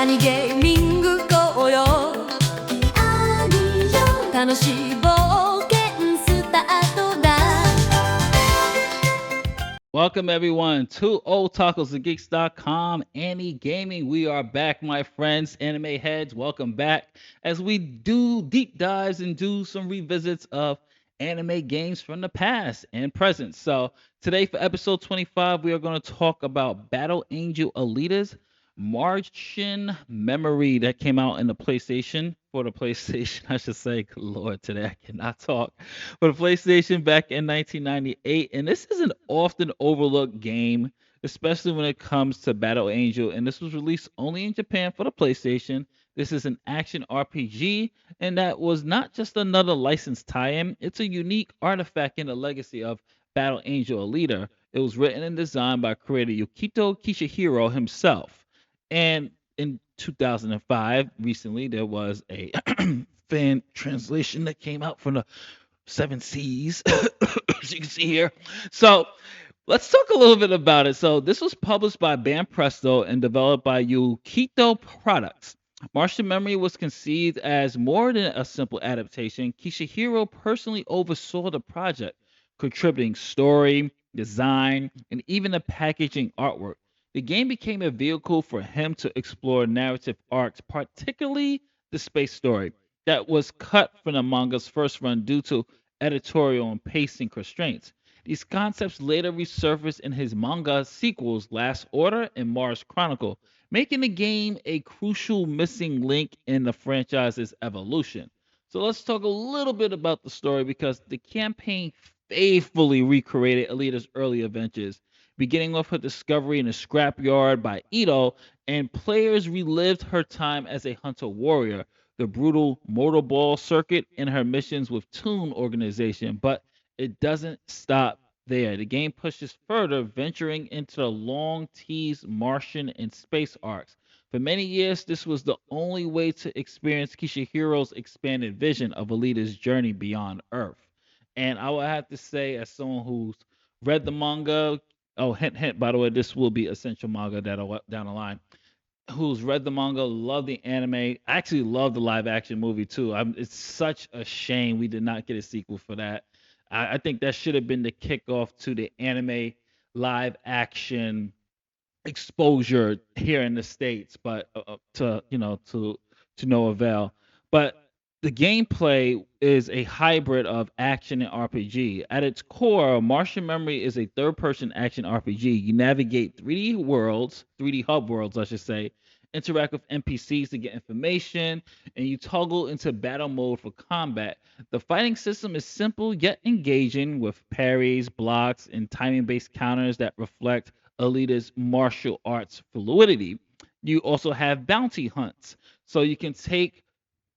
ニゲーミングこうよアニよ楽しい冒険スタートだ Welcome everyone to oldtacosandgeeks.com Annie Gaming. We are back, my friends, anime heads. Welcome back as we do deep dives and do some revisits of anime games from the past and present. So today for episode 25, we are going to talk about Battle Angel Alita's Martian Memory that came out in the PlayStation for the PlayStation, I should say. Good Lord, today I cannot talk for the PlayStation back in 1998. And this is an often overlooked game, especially when it comes to Battle Angel. And this was released only in Japan for the PlayStation. This is an action RPG, and that was not just another licensed tie in, it's a unique artifact in the legacy of Battle Angel Alita. It was written and designed by creator Yukito Kishiro himself. And in 2005, recently, there was a fan translation that came out from the seven C's, as you can see here. So let's talk a little bit about it. So this was published by Banpresto and developed by Yukito Products. Martian Memory was conceived as more than a simple adaptation. Kishihiro personally oversaw the project, contributing story, design, and even the packaging artwork. The game became a vehicle for him to explore narrative arcs, particularly the space story, that was cut from the manga's first run due to editorial and pacing constraints. These concepts later resurfaced in his manga sequels Last Order and Mars Chronicle, making the game a crucial missing link in the franchise's evolution. So let's talk a little bit about the story because the campaign faithfully recreated Alita's early adventures, beginning with her discovery in a scrapyard by Ito, and players relived her time as a hunter warrior, the brutal Motorball circuit, and her missions with Toon Organization. But it doesn't stop there. The game pushes further, venturing into the long teased Martian and space arcs. For many years, this was the only way to experience Kishihiro's expanded vision of Alita's journey beyond Earth. And I would have to say, as someone who's read the manga, oh, hint, hint, by the way, this will be essential manga down the line, who's read the manga, love the anime. I actually love the live action movie too. It's such a shame we did not get a sequel for that. I think that should have been the kickoff to the anime live action exposure here in the states, but to no avail. But the gameplay is a hybrid of action and RPG. At its core, Martian Memory is a third-person action RPG. You navigate 3D worlds, 3D hub worlds, I should say, interact with NPCs to get information, and you toggle into battle mode for combat. The fighting system is simple yet engaging with parries, blocks, and timing based counters that reflect Alita's martial arts fluidity. You also have bounty hunts. So you can take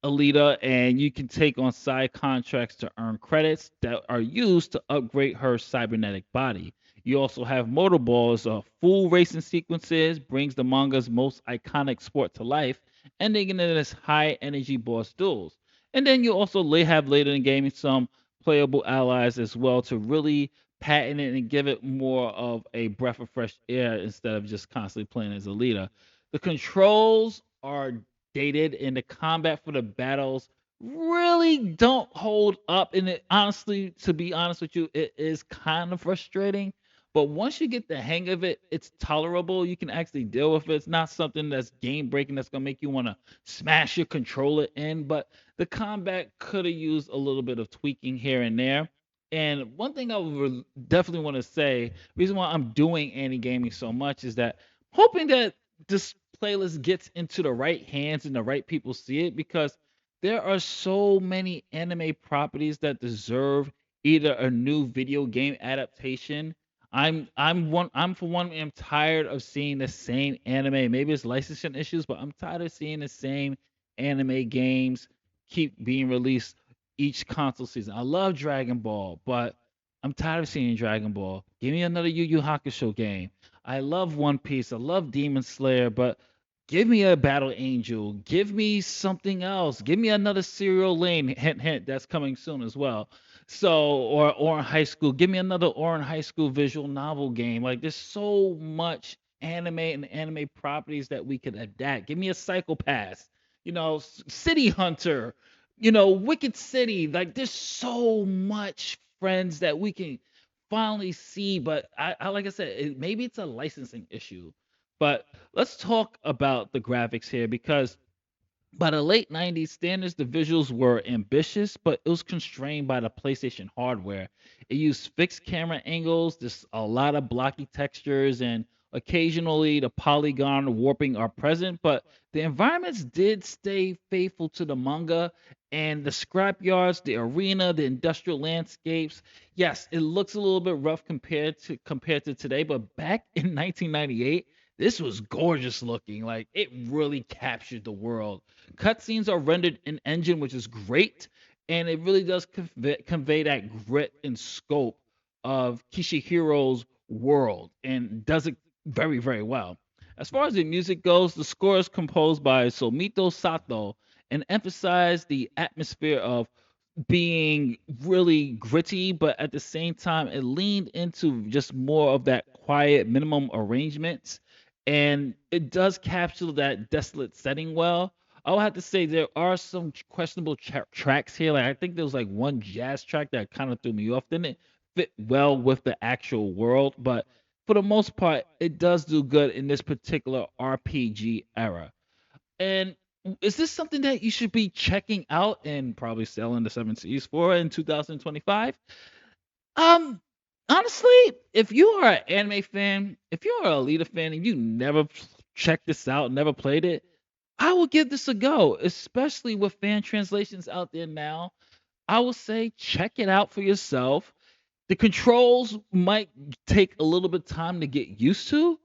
Alita and you can take on side contracts to earn credits that are used to upgrade her cybernetic body. You also have Motorballs, full racing sequences, brings the manga's most iconic sport to life, ending in its high energy boss duels. And then you also have later in the game some playable allies as well to really patent it and give it more of a breath of fresh air instead of just constantly playing as Alita. The controls are dated and the combat for the battles really don't hold up, and it honestly, to be honest with you, it is kind of frustrating, but once you get the hang of it, it's tolerable. You can actually deal with it. It's not something that's game breaking that's gonna make you want to smash your controller in, but the combat could have used a little bit of tweaking here and there. And one thing I would definitely want to say, reason why I'm doing anti gaming so much is that hoping that this playlist gets into the right hands and the right people see it, because there are so many anime properties that deserve either a new video game adaptation. I'm for one am tired of seeing the same anime. Maybe it's licensing issues, but I'm tired of seeing the same anime games keep being released each console season. I love Dragon Ball, but I'm tired of seeing Dragon Ball. Give me another Yu Yu Hakusho game. I love One Piece. I love Demon Slayer, but give me a Battle Angel. Give me something else. Give me another Serial Lane. Hint, hint. That's coming soon as well. So, or Oran High School. Give me another Oran High School visual novel game. Like, there's so much anime and anime properties that we could adapt. Give me a Psychopath, City Hunter, Wicked City. Like there's so much friends that we can finally see, but I like I said, maybe it's a licensing issue. But let's talk about the graphics here because by the late 90s standards, the visuals were ambitious, but it was constrained by the PlayStation hardware. It used fixed camera angles, there's a lot of blocky textures, and occasionally the polygon warping are present, but the environments did stay faithful to the manga and the scrapyards, the arena, the industrial landscapes. Yes, it looks a little bit rough compared to today, but back in 1998, this was gorgeous looking. Like it really captured the world. Cutscenes are rendered in engine, which is great, and it really does convey that grit and scope of Kishihiro's world, and does it very, very well. As far as the music goes, the score is composed by Somito Sato and emphasized the atmosphere of being really gritty, but at the same time, it leaned into just more of that quiet minimum arrangements, and it does capture that desolate setting well. I will have to say there are some questionable tracks here. Like I think there was like one jazz track that kind of threw me off. Didn't fit well with the actual world, but for the most part, it does do good in this particular RPG era. And is this something that you should be checking out and probably selling the seven C's for in 2025? Um, Honestly, if you are an anime fan, if you're an Alita fan and you never checked this out, never played it, I will give this a go, especially with fan translations out there now. I will say check it out for yourself. The controls might take a little bit of time to get used to,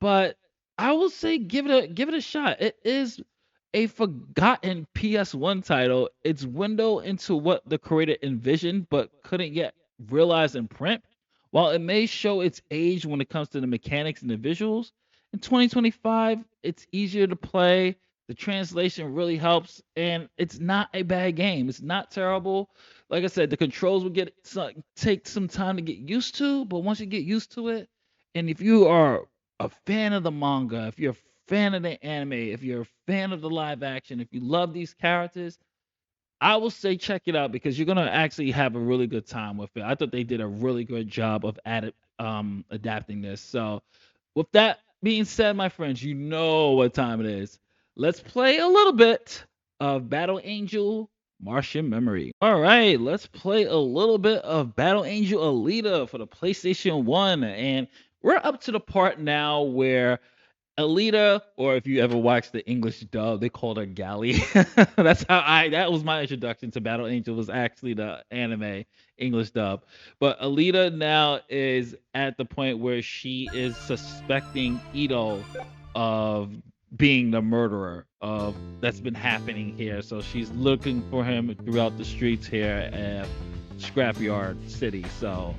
but I will say give it a shot. It is a forgotten PS1 title. It's window into what the creator envisioned but couldn't yet realize in print. While it may show its age when it comes to the mechanics and the visuals, in 2025 it's easier to play. The translation really helps, and it's not a bad game. It's not terrible. Like I said, the controls will take some time to get used to, but once you get used to it, and if you are a fan of the manga, if you're a fan of the anime, if you're a fan of the live action, if you love these characters, I will say check it out because you're gonna actually have a really good time with it. I thought they did a really good job of adapting this. So, with that being said, my friends, you know what time it is. Let's play a little bit of Battle Angel Martian Memory. All right, let's play a little bit of Battle Angel Alita for the PlayStation 1. And we're up to the part now where Alita, or if you ever watched the English dub, they called her Galley. That was my introduction to Battle Angel, was actually the anime English dub. But Alita now is at the point where she is suspecting Ito of being the murderer of that's been happening here. So she's looking for him throughout the streets here at Scrapyard City. So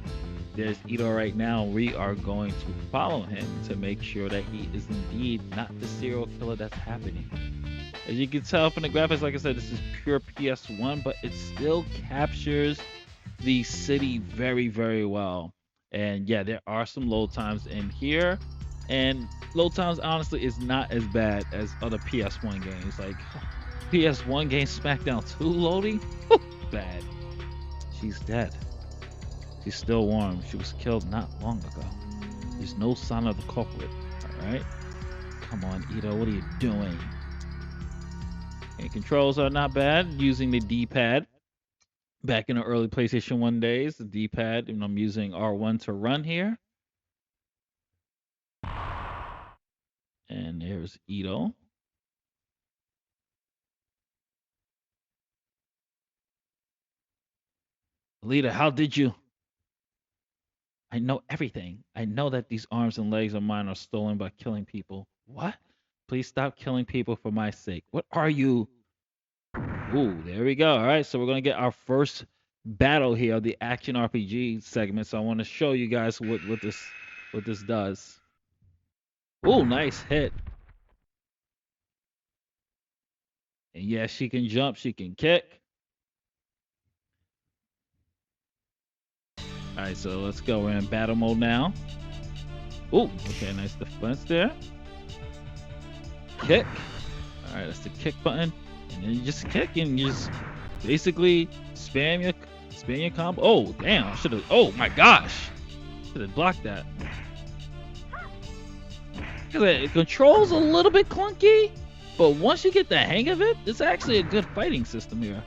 there's Ito right now. We are going to follow him to make sure that he is indeed not the serial killer that's happening. As you can tell from the graphics, like I said, this is pure PS1, but it still captures the city very, very well. And yeah, there are some load times in here. And load times, honestly, is not as bad as other PS1 games. Like PS1 game SmackDown 2 loading, bad. She's dead. She's still warm. She was killed not long ago. There's no sign of the culprit. Alright? Come on, Ito, what are you doing? And controls are not bad. Using the D-pad. Back in the early PlayStation 1 days, the D-pad, and I'm using R1 to run here. And there's Ito. Alita, how did you? I know everything. I know that these arms and legs of mine are stolen by killing people. What? Please stop killing people for my sake. What are you? Ooh, there we go. All right, so we're gonna get our first battle here, the action RPG segment. So I want to show you guys what this does. Ooh, nice hit. And yeah, she can jump, she can kick. All right, so let's go. We're in battle mode now. Oh, okay, nice defense there. Kick. All right, that's the kick button, and then you just kick and you just basically spam your combo. Oh, damn! I should have. Oh my gosh! Should have blocked that. Because it controls a little bit clunky, but once you get the hang of it, it's actually a good fighting system here.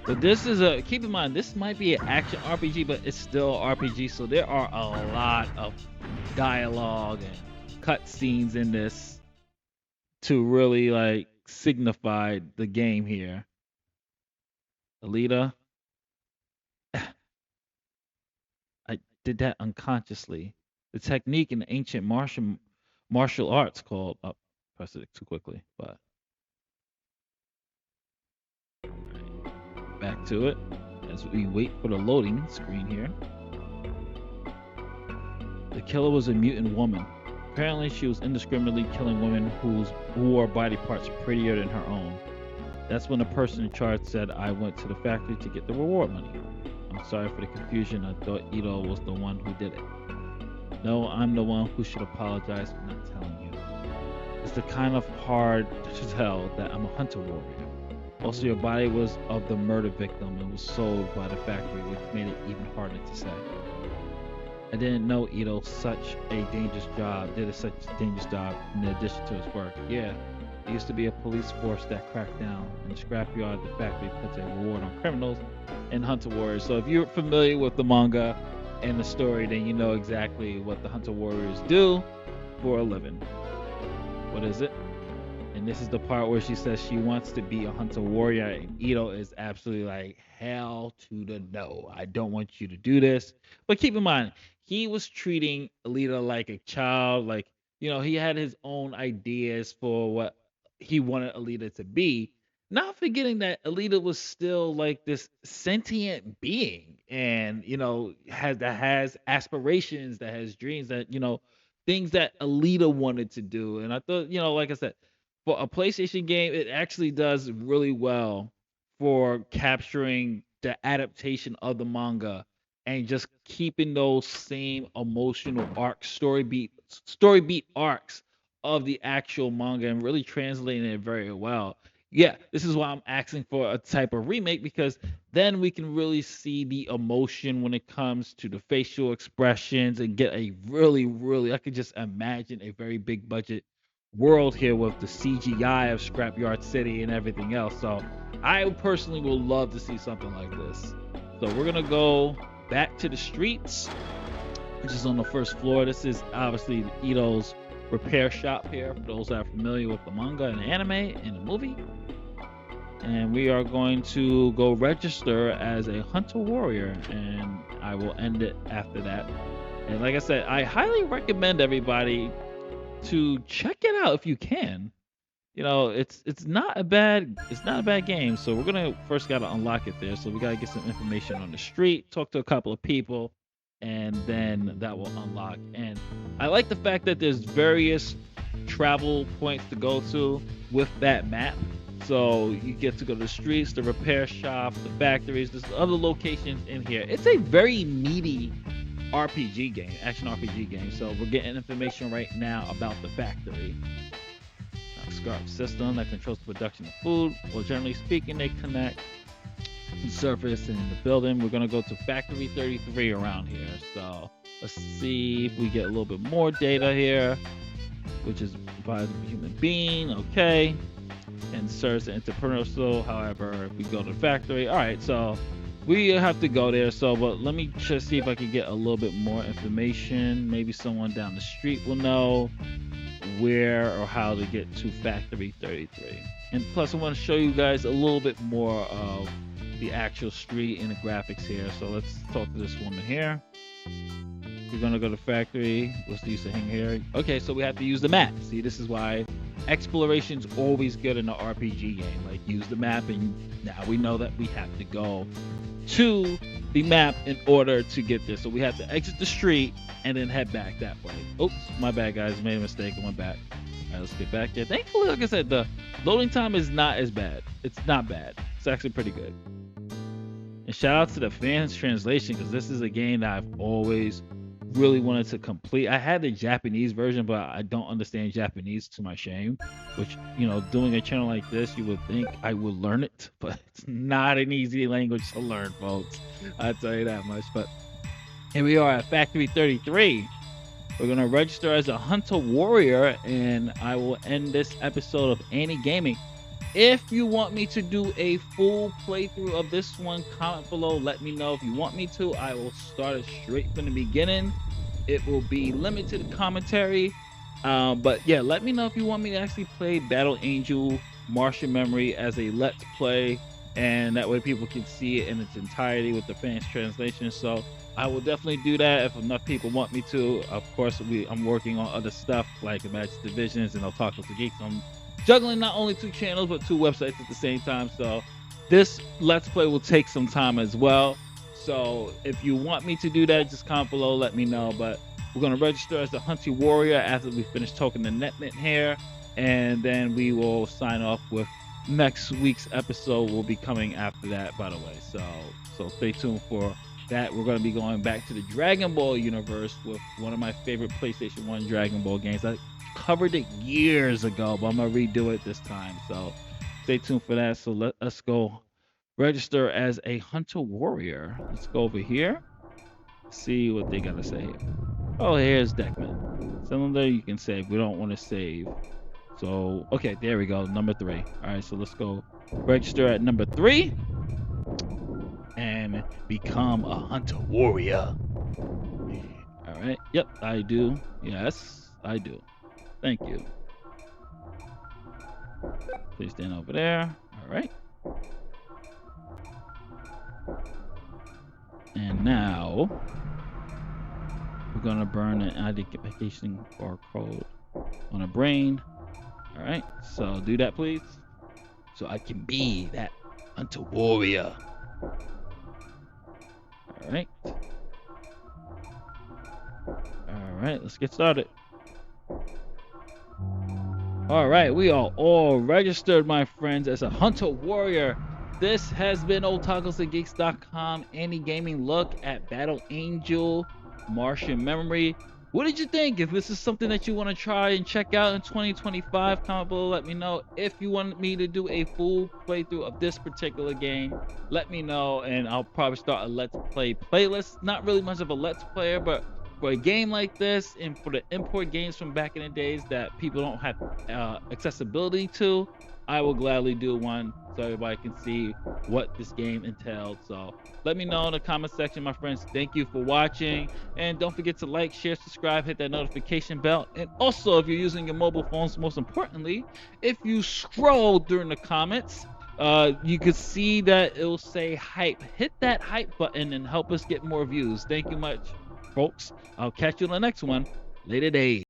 But this is a, keep in mind, this might be an action RPG, but it's still RPG, so there are a lot of dialogue and cutscenes in this to really like signify the game here. Alita, I did that unconsciously. The technique in ancient martial arts called, oh, pressed it too quickly, but back to it as we wait for the loading screen here. The killer was a mutant woman. Apparently, she was indiscriminately killing women who wore body parts prettier than her own. That's when the person in charge said, I went to the factory to get the reward money. I'm sorry for the confusion. I thought Ito was the one who did it. No, I'm the one who should apologize for not telling you. It's the kind of hard to tell that I'm a hunter warrior. Also, your body was of the murder victim and was sold by the factory, which made it even harder to say. I didn't know Ito did such a dangerous job in addition to his work. Yeah, he used to be a police force that cracked down, and the scrapyard the factory puts a reward on criminals and hunter warriors. So if you're familiar with the manga and the story, then you know exactly what the hunter warriors do for a living. What is it? And this is the part where she says she wants to be a hunter warrior, and Ito is absolutely like, hell to the no. I don't want you to do this. But keep in mind, he was treating Alita like a child. Like, you know, he had his own ideas for what he wanted Alita to be. Not forgetting that Alita was still like this sentient being, and you know, has aspirations, that has dreams, that you know, things that Alita wanted to do. And I thought, you know, like I said, for a PlayStation game, it actually does really well for capturing the adaptation of the manga and just keeping those same emotional arcs, story beat arcs of the actual manga and really translating it very well. Yeah, this is why I'm asking for a type of remake, because then we can really see the emotion when it comes to the facial expressions and get a really, I could just imagine a very big budget world here with the CGI of Scrapyard City and everything else. So I personally would love to see something like this. So we're gonna go back to the streets, which is on the first floor. This is obviously Ito's repair shop here, for those that are familiar with the manga and the anime and the movie. And we are going to go register as a hunter warrior, and I will end it after that. And like I said, I highly recommend everybody to check it out if you can. You know, it's not a bad game. So we're gonna first gotta unlock it there. So we gotta get some information on the street, talk to a couple of people, and then that will unlock. And I like the fact that there's various travel points to go to with that map. So you get to go to the streets, the repair shop, the factories, there's other locations in here. It's a very meaty RPG game, action RPG game. So we're getting information right now about the factory. SCARP system that controls the production of food. Well, generally speaking, they connect the surface and the building. We're gonna go to factory 33 around here. So let's see if we get a little bit more data here, which is by a human being. Okay. And serves the interpersonal. However, if we go to the factory, all right, so we have to go there. So, but let me just see if I can get a little bit more information. Maybe someone down the street will know where or how to get to factory 33. And plus, I want to show you guys a little bit more of the actual street and the graphics here. So let's talk to this woman here. We're gonna go to factory. What's the use of hanging here? Okay, so we have to use the map. See, this is why exploration's always good in an RPG game. Like, use the map, and now we know that we have to go to the map in order to get there. So we have to exit the street and then head back that way. Oops, my bad, guys. Made a mistake. I went back. All right, let's get back there. Thankfully, like I said, the loading time is not as bad. It's not bad. It's actually pretty good. And shout out to the fans translation, because this is a game that I've always really wanted to complete. I had the Japanese version, but I don't understand Japanese, to my shame. Which, doing a channel like this, you would think I would learn it, but it's not an easy language to learn, folks. I'll tell you that much. But here we are at Factory 33. We're gonna register as a hunter warrior, and I will end this episode of Any Gaming. If you want me to do a full playthrough of this one, comment below. Let me know if you want me to. I will start it straight from the beginning. It will be limited commentary. But yeah, let me know if you want me to actually play Battle Angel Martian Memory as a Let's Play, and that way people can see it in its entirety with the fans translation. So I will definitely do that if enough people want me to. Of course, I'm working on other stuff like Magic Divisions and Otaku to Geeks. I'm juggling not only 2 channels but 2 websites at the same time. So this Let's Play will take some time as well. So if you want me to do that, just comment below, let me know. But we're going to register as the Hunty Warrior after we finish talking the Netmint here, and then we will sign off with next week's episode will be coming after that, by the way. So stay tuned for that. We're going to be going back to the Dragon Ball universe with one of my favorite PlayStation 1 Dragon Ball games. I covered it years ago, but I'm going to redo it this time. So stay tuned for that. So let us go register as a hunter warrior. Let's go over here, see what they got to say here. Oh, here's Deckman. Cylinder, you can save. We don't want to save. So, okay, there we go. Number 3. All right, so let's go register at number 3 and become a hunter warrior. All right. Yep, I do. Yes, I do. Thank you. Please stand over there. All right. And now we're gonna burn an identification barcode on a brain. All right, so do that, please, so I can be that hunter warrior. All right. All right, let's get started. All right, we are all registered, my friends, as a hunter warrior. This has been otakusandgeeks.com Any Gaming look at Battle Angel Martian Memory. What did you think? If this is something that you want to try and check out in 2025, comment below, let me know. If you want me to do a full playthrough of this particular game, let me know, and I'll probably start a Let's Play playlist. Not really much of a Let's Player, but for a game like this and for the import games from back in the days that people don't have accessibility to, I will gladly do one so everybody can see what this game entails. So let me know in the comment section, my friends. Thank you for watching, and don't forget to like, share, subscribe, hit that notification bell. And also, if you're using your mobile phones, most importantly, if you scroll during the comments, you can see that it'll say hype. Hit that hype button and help us get more views. Thank you much, folks. I'll catch you in the next one. Later days.